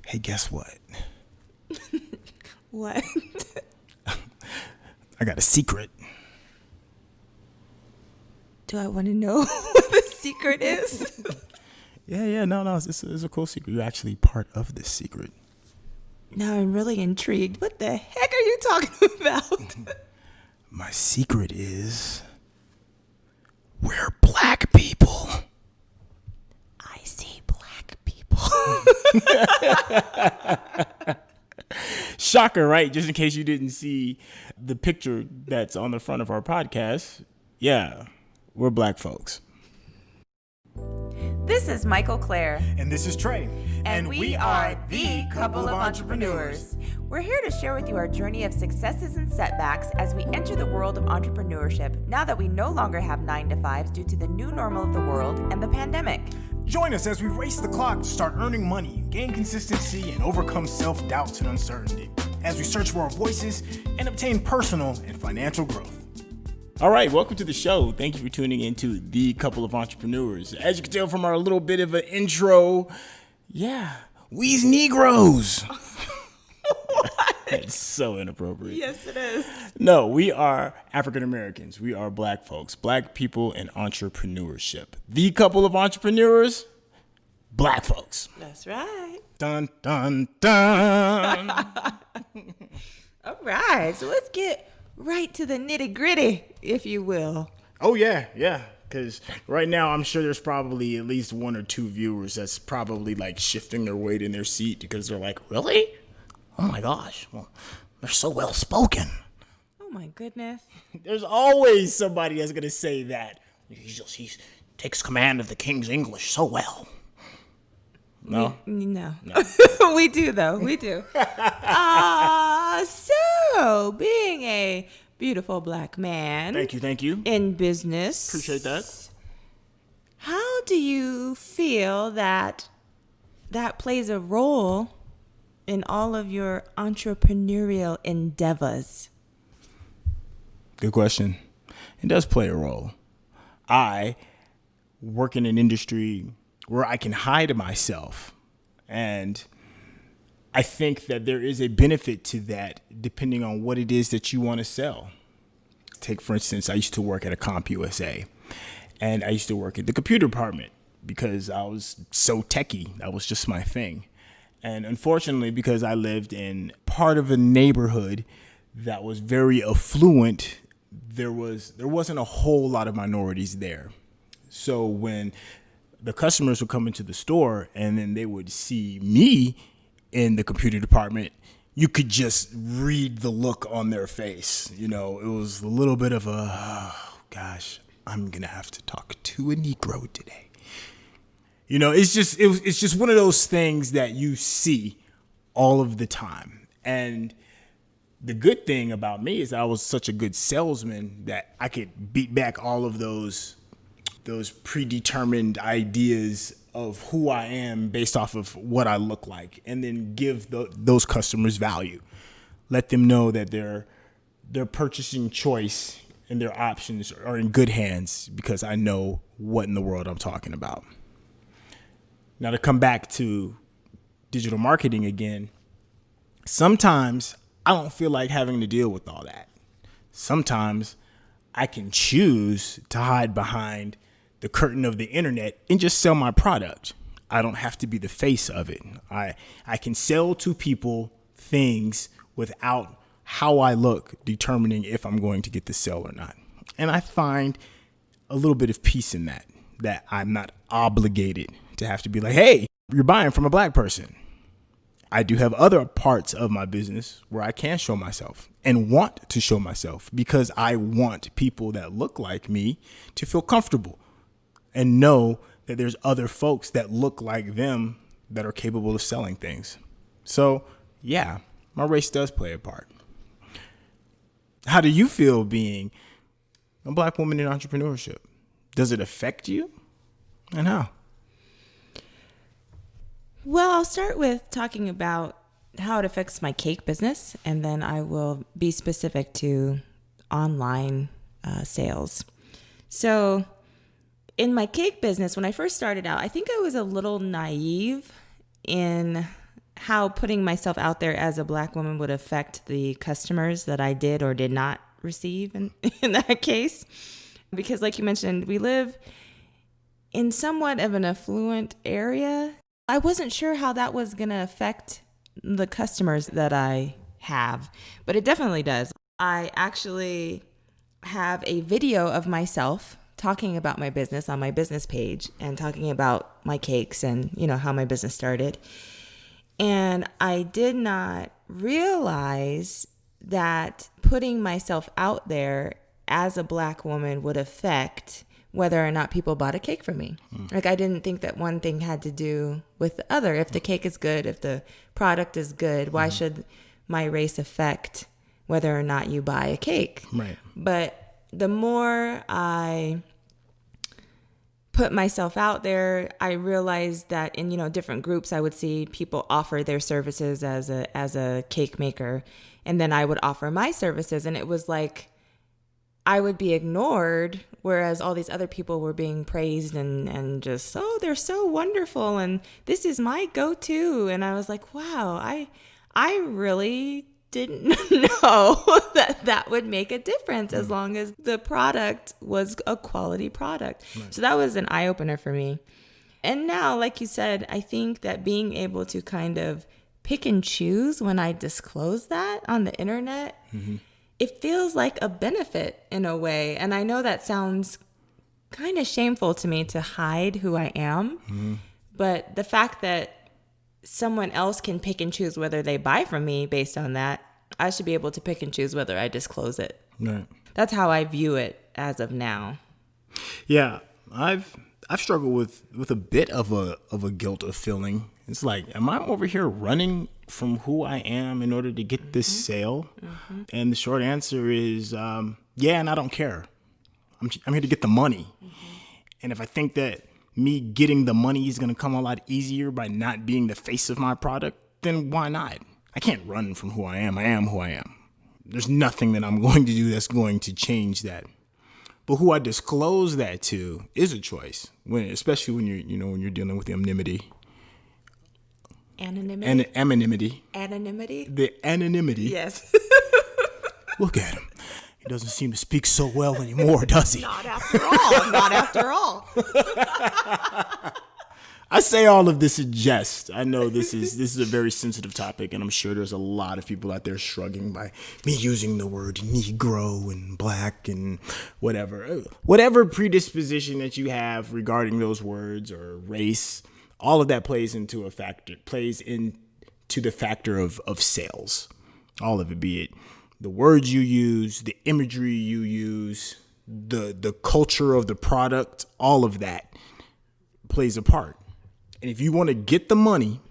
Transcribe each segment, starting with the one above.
Hey, guess what? What? I got a secret. Do I want to know what the secret is? No, it's a cool secret. You're actually part of this secret. Now I'm really intrigued. What the heck are you talking about? My secret is we're black people. I see black people. Shocker, right? Just in case you didn't see the picture that's on the front of our podcast. Yeah, we're black folks. This is Mikel-Claire. And this is Trey. And we are the couple of entrepreneurs. We're here to share with you our journey of successes and setbacks as we enter the world of entrepreneurship now that we no longer have 9-to-5s due to the new normal of the world and the pandemic. Join us as we race the clock to start earning money, gain consistency, and overcome self-doubts and uncertainty as we search for our voices and obtain personal and financial growth. All right, welcome to the show. Thank you for tuning into The Couple of Entrepreneurs. As you can tell from our little bit of an intro, we's Negroes. What? It's so inappropriate. Yes, it is. No, we are African Americans. We are black folks, black people in entrepreneurship. The Couple of Entrepreneurs, black folks. That's right. Dun, dun, dun. All right, so let's get right to the nitty gritty, if you will. Oh, yeah. Because right now, I'm sure there's probably at least one or two viewers that's probably like shifting their weight in their seat because they're like, really? Oh, my gosh. Well, they're so well spoken. Oh, my goodness. There's always somebody that's going to say that. He takes command of the king's English so well. No? No. We do, though. We do. So, being a beautiful black man. Thank you. In business. Appreciate that. How do you feel that plays a role in all of your entrepreneurial endeavors? Good question. It does play a role. I work in an industry where I can hide myself. And I think that there is a benefit to that depending on what it is that you want to sell. Take, for instance, I used to work at a CompUSA. And I used to work at the computer department because I was so techie. That was just my thing. And unfortunately, because I lived in part of a neighborhood that was very affluent, there wasn't a whole lot of minorities there. So when the customers would come into the store and then they would see me in the computer department, you could just read the look on their face. You know, it was a little bit of a, oh, gosh, I'm going to have to talk to a Negro today. You know, it's just one of those things that you see all of the time. And the good thing about me is I was such a good salesman that I could beat back all of those predetermined ideas of who I am based off of what I look like, and then give those customers value. Let them know that their purchasing choice and their options are in good hands because I know what in the world I'm talking about. Now, to come back to digital marketing again, sometimes I don't feel like having to deal with all that. Sometimes I can choose to hide behind the curtain of the internet and just sell my product. I don't have to be the face of it. I can sell to people things without how I look determining if I'm going to get the sale or not. And I find a little bit of peace in that I'm not obligated to have to be like, hey, you're buying from a black person. I do have other parts of my business where I can show myself and want to show myself because I want people that look like me to feel comfortable and know that there's other folks that look like them that are capable of selling things. So, yeah, my race does play a part. How do you feel being a black woman in entrepreneurship? Does it affect you? And how? Well, I'll start with talking about how it affects my cake business, and then I will be specific to online sales. So in my cake business, when I first started out, I think I was a little naive in how putting myself out there as a Black woman would affect the customers that I did or did not receive in that case. Because like you mentioned, we live in somewhat of an affluent area. I wasn't sure how that was going to affect the customers that I have, but it definitely does. I actually have a video of myself talking about my business on my business page and talking about my cakes and, how my business started. And I did not realize that putting myself out there as a Black woman would affect whether or not people bought a cake from me. Like, I didn't think that one thing had to do with the other. If the cake is good, if the product is good, why should my race affect whether or not you buy a cake? Right. But the more I put myself out there, I realized that in, different groups, I would see people offer their services as a cake maker. And then I would offer my services. And it was like, I would be ignored, whereas all these other people were being praised and just, oh, they're so wonderful. And this is my go-to. And I was like, wow, I really didn't know that would make a difference as long as the product was a quality product. Right. So that was an eye-opener for me. And now, like you said, I think that being able to kind of pick and choose when I disclose that on the internet, it feels like a benefit in a way. And I know that sounds kind of shameful to me to hide who I am, but the fact that someone else can pick and choose whether they buy from me based on that, I should be able to pick and choose whether I disclose it. Right. That's how I view it as of now. Yeah, I've struggled with a bit of a guilt of feeling. It's like, am I over here running from who I am in order to get this sale? And the short answer is, yeah, and I don't care. I'm here to get the money. And if I think that me getting the money is going to come a lot easier by not being the face of my product, then why not? I can't run from who I am. I am who I am. There's nothing that I'm going to do that's going to change that. But who I disclose that to is a choice, especially when you're dealing with the anonymity. Anonymity? Anonymity. The anonymity. Yes. Look at him. He doesn't seem to speak so well anymore, does he? Not after all. Not after all. I say all of this in jest. I know this is a very sensitive topic, and I'm sure there's a lot of people out there shrugging by me using the word Negro and Black and whatever predisposition that you have regarding those words or race. All of that plays into the factor of sales. All of it, be it the words you use, the imagery you use, the culture of the product, all of that plays a part. And if you want to get the money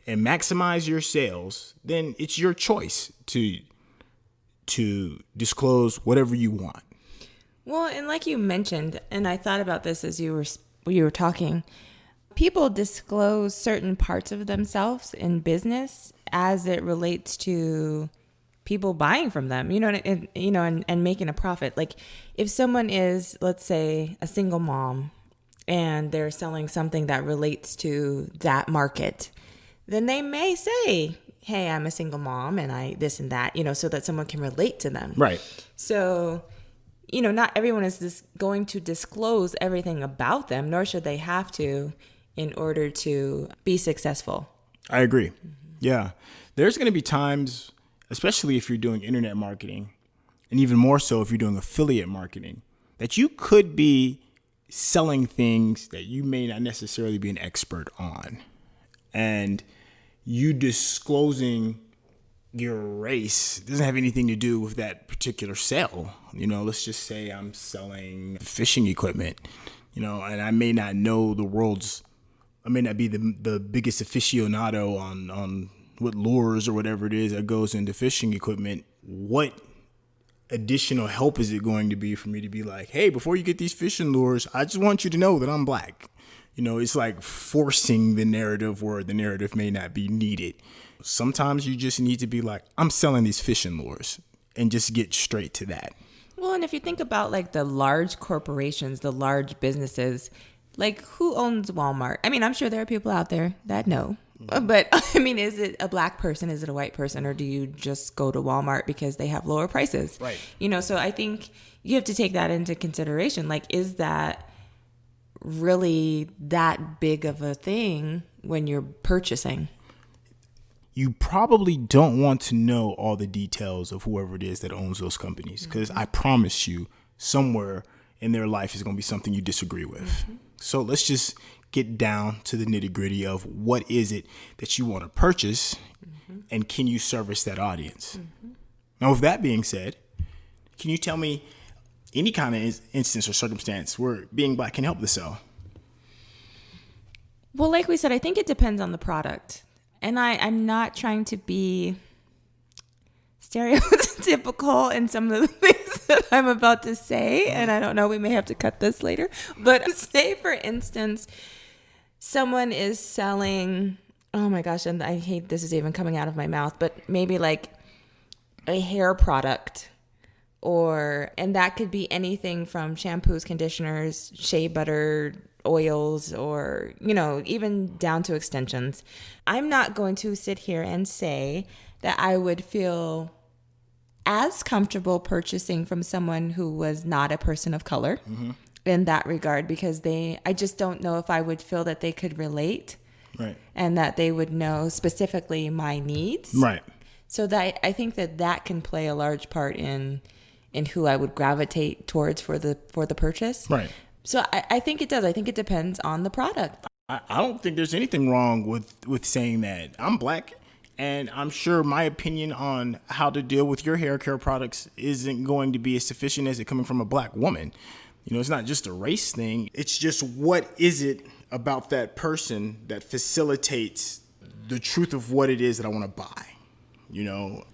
and maximize your sales, then it's your choice to disclose whatever you want. Well, and like you mentioned, and I thought about this as you were talking, people disclose certain parts of themselves in business as it relates to people buying from them, and making a profit. Like if someone is, let's say, a single mom and they're selling something that relates to that market, then they may say, hey, I'm a single mom and I this and that, so that someone can relate to them. Right. So, not everyone is going to disclose everything about them, nor should they have to in order to be successful. I agree. Yeah. There's going to be times, especially if you're doing internet marketing, and even more so if you're doing affiliate marketing, that you could be selling things that you may not necessarily be an expert on. And you disclosing your race doesn't have anything to do with that particular sale. Let's just say I'm selling fishing equipment, and I may not know I may not be the biggest aficionado on what lures or whatever it is that goes into fishing equipment. What additional help is it going to be for me to be like, hey, before you get these fishing lures, I just want you to know that I'm Black. It's like forcing the narrative where the narrative may not be needed. Sometimes you just need to be like, I'm selling these fishing lures, and just get straight to that. Well, and if you think about like the large corporations, the large businesses, like who owns Walmart? I mean, I'm sure there are people out there that know. But I mean, is it a black person? Is it a white person? Or do you just go to Walmart because they have lower prices? Right. So I think you have to take that into consideration. Like, is that really that big of a thing when you're purchasing? You probably don't want to know all the details of whoever it is that owns those companies, because I promise you somewhere in their life is going to be something you disagree with. So let's just get down to the nitty gritty of what is it that you want to purchase, and can you service that audience? Now, with that being said, can you tell me any kind of instance or circumstance where being black can help the sell? Well, like we said, I think it depends on the product. And I'm not trying to be stereotypical in some of the things that I'm about to say. And I don't know, we may have to cut this later. But say, for instance, someone is selling, oh my gosh, and I hate this is even coming out of my mouth, but maybe like a hair product. And that could be anything from shampoos, conditioners, shea butter, oils, or, even down to extensions. I'm not going to sit here and say that I would feel as comfortable purchasing from someone who was not a person of color in that regard, because I just don't know if I would feel that they could relate, right, and that they would know specifically my needs. Right. So that I think that can play a large part in who I would gravitate towards for the purchase. Right. So I think it does. I think it depends on the product. I don't think there's anything wrong with saying that. I'm black, and I'm sure my opinion on how to deal with your hair care products isn't going to be as sufficient as it coming from a black woman. It's not just a race thing. It's just, what is it about that person that facilitates the truth of what it is that I want to buy?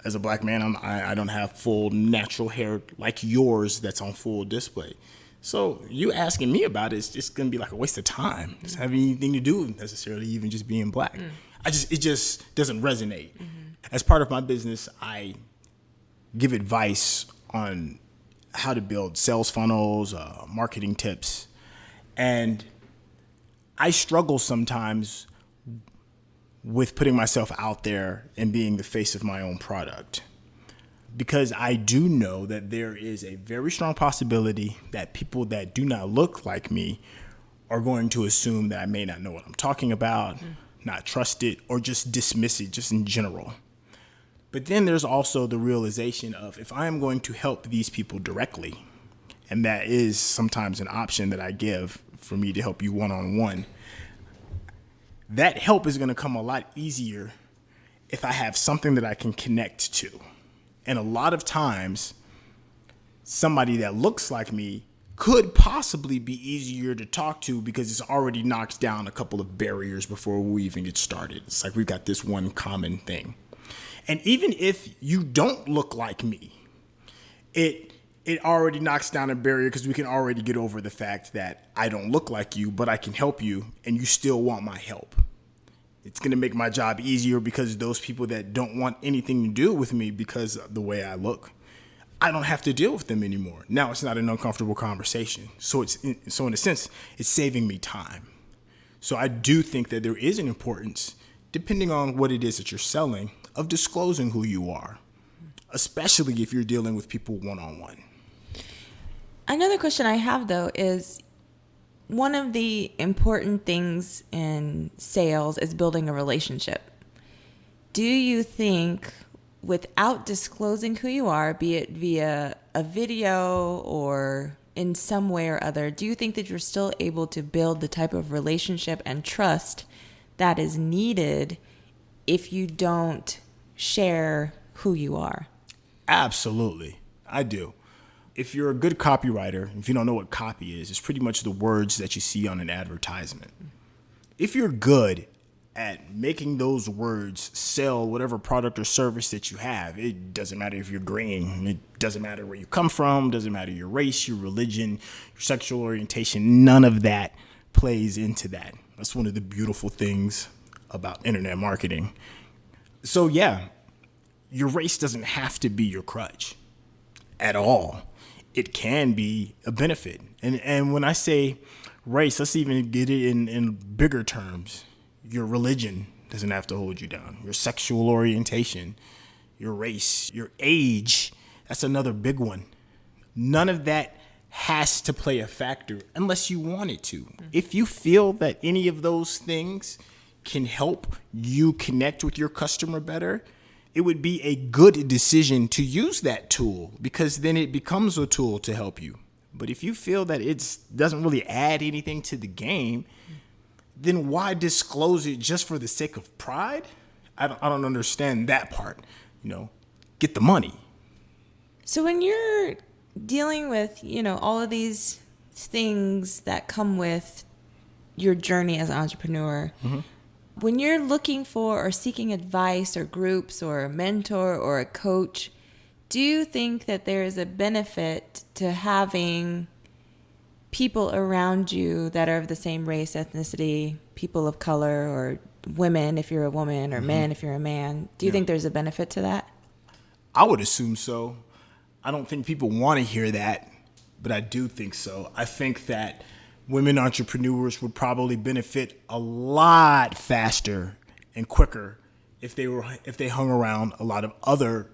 As a black man, I don't have full natural hair like yours that's on full display. So you asking me about it is just going to be like a waste of time. It doesn't have anything to do with necessarily even just being black. It just doesn't resonate. As part of my business, I give advice on how to build sales funnels, marketing tips. And I struggle sometimes with putting myself out there and being the face of my own product, because I do know that there is a very strong possibility that people that do not look like me are going to assume that I may not know what I'm talking about, not trust it, or just dismiss it just in general. But then there's also the realization of, if I am going to help these people directly, and that is sometimes an option that I give for me to help you one-on-one, that help is going to come a lot easier if I have something that I can connect to. And a lot of times, somebody that looks like me could possibly be easier to talk to because it's already knocked down a couple of barriers before we even get started. It's like we've got this one common thing. And even if you don't look like me, it already knocks down a barrier, because we can already get over the fact that I don't look like you, but I can help you, and you still want my help. It's going to make my job easier, because those people that don't want anything to do with me because of the way I look, I don't have to deal with them anymore. Now it's not an uncomfortable conversation. So in a sense, it's saving me time. So I do think that there is an importance, depending on what it is that you're selling, of disclosing who you are, especially if you're dealing with people one-on-one. Another question I have, though, is one of the important things in sales is building a relationship. Do you think, without disclosing who you are, be it via a video or in some way or other, do you think that you're still able to build the type of relationship and trust that is needed if you don't share who you are? Absolutely. I do. If you're a good copywriter, if you don't know what copy is, it's pretty much the words that you see on an advertisement. If you're good at making those words sell whatever product or service that you have, it doesn't matter if you're green, it doesn't matter where you come from, doesn't matter your race, your religion, your sexual orientation, none of that plays into that. That's one of the beautiful things about internet marketing. So yeah, your race doesn't have to be your crutch at all. It can be a benefit. And when I say race, let's even get it in bigger terms. Your religion doesn't have to hold you down. Your sexual orientation, your race, your age, that's another big one. None of that has to play a factor unless you want it to. If you feel that any of those things can help you connect with your customer better, it would be a good decision to use that tool, because then it becomes a tool to help you. But if you feel that it doesn't really add anything to the game, then why disclose it just for the sake of pride? I don't understand that part. Get the money. So when you're dealing with, all of these things that come with your journey as an entrepreneur, when you're looking for or seeking advice or groups or a mentor or a coach, do you think that there is a benefit to having people around you that are of the same race, ethnicity, people of color, or women if you're a woman, or men if you're a man? Do you think there's a benefit to that? I would assume so. I don't think people want to hear that, but I do think so. I think that women entrepreneurs would probably benefit a lot faster and quicker if they hung around a lot of other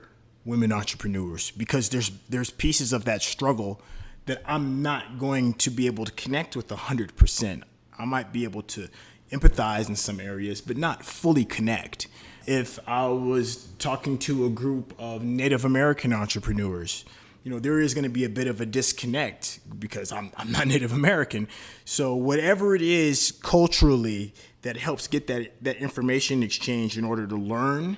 women entrepreneurs, because there's pieces of that struggle that I'm not going to be able to connect with 100%. I might be able to empathize in some areas, but not fully connect. If I was talking to a group of Native American entrepreneurs, there is going to be a bit of a disconnect because I'm not Native American. So whatever it is culturally that helps get that information exchange in order to learn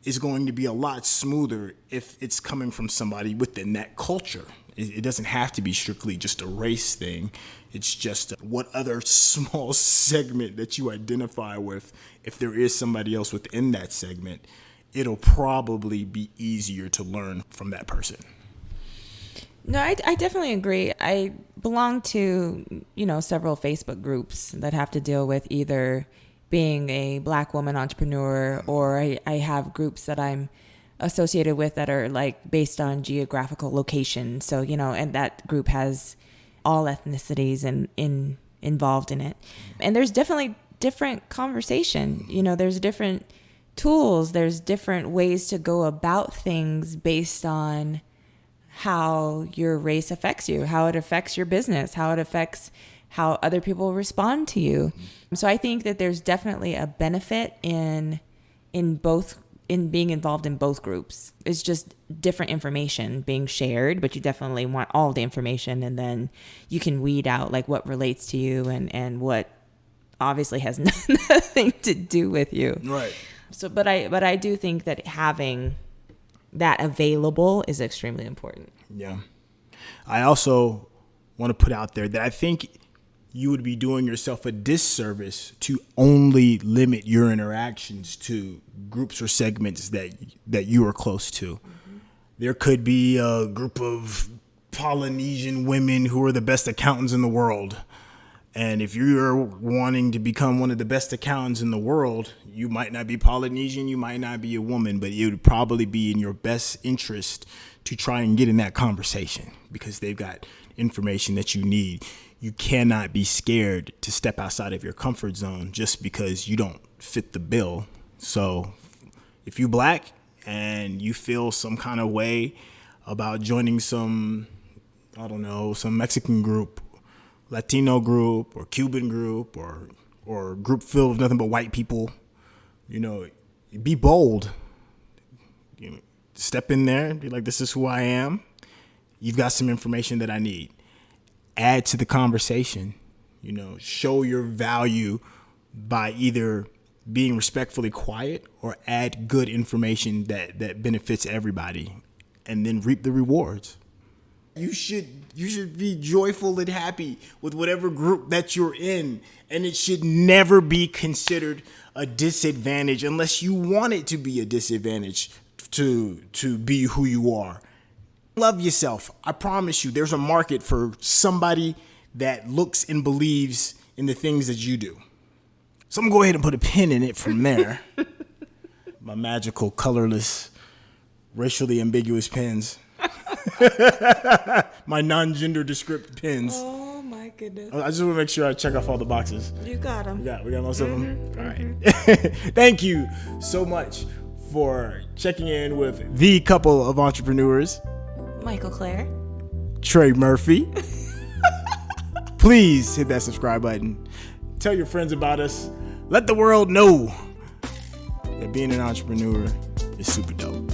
is going to be a lot smoother if it's coming from somebody within that culture. It doesn't have to be strictly just a race thing. It's just what other small segment that you identify with. If there is somebody else within that segment, it'll probably be easier to learn from that person. No, I definitely agree. I belong to, several Facebook groups that have to deal with either being a Black woman entrepreneur, or I have groups that I'm associated with that are like based on geographical location. So, and that group has all ethnicities involved in it. And there's definitely different conversation. There's different tools. There's different ways to go about things based on how your race affects you, how it affects your business, how it affects how other people respond to you. So I think that there's definitely a benefit in being involved in both groups. It's just different information being shared, but you definitely want all the information, and then you can weed out like what relates to you and what obviously has nothing to do with you. Right. So, but I do think that having that available is extremely important. Yeah. I also want to put out there that I think you would be doing yourself a disservice to only limit your interactions to groups or segments that you are close to. Mm-hmm. There could be a group of Polynesian women who are the best accountants in the world. And if you're wanting to become one of the best accountants in the world, you might not be Polynesian, you might not be a woman, but it would probably be in your best interest to try and get in that conversation because they've got information that you need. You cannot be scared to step outside of your comfort zone just because you don't fit the bill. So if you're Black and you feel some kind of way about joining some Mexican group, Latino group, or Cuban group, or group filled with nothing but white people, be bold. Step in there and be like, this is who I am. You've got some information that I need. Add to the conversation, show your value by either being respectfully quiet or add good information that benefits everybody, and then reap the rewards. You should be joyful and happy with whatever group that you're in, and it should never be considered a disadvantage unless you want it to be a disadvantage to be who you are. Love yourself. I promise you there's a market for somebody that looks and believes in the things that you do. So I'm going to go ahead and put a pin in it from there. My magical, colorless, racially ambiguous pens. My non-gender descript pins. Oh my goodness. I just want to make sure I check off all the boxes. You got them. We got most of them. All right. Thank you so much for checking in with the couple of entrepreneurs, Mikel-Claire. Trey Murphy. Please hit that subscribe button. Tell your friends about us. Let the world know that being an entrepreneur is super dope.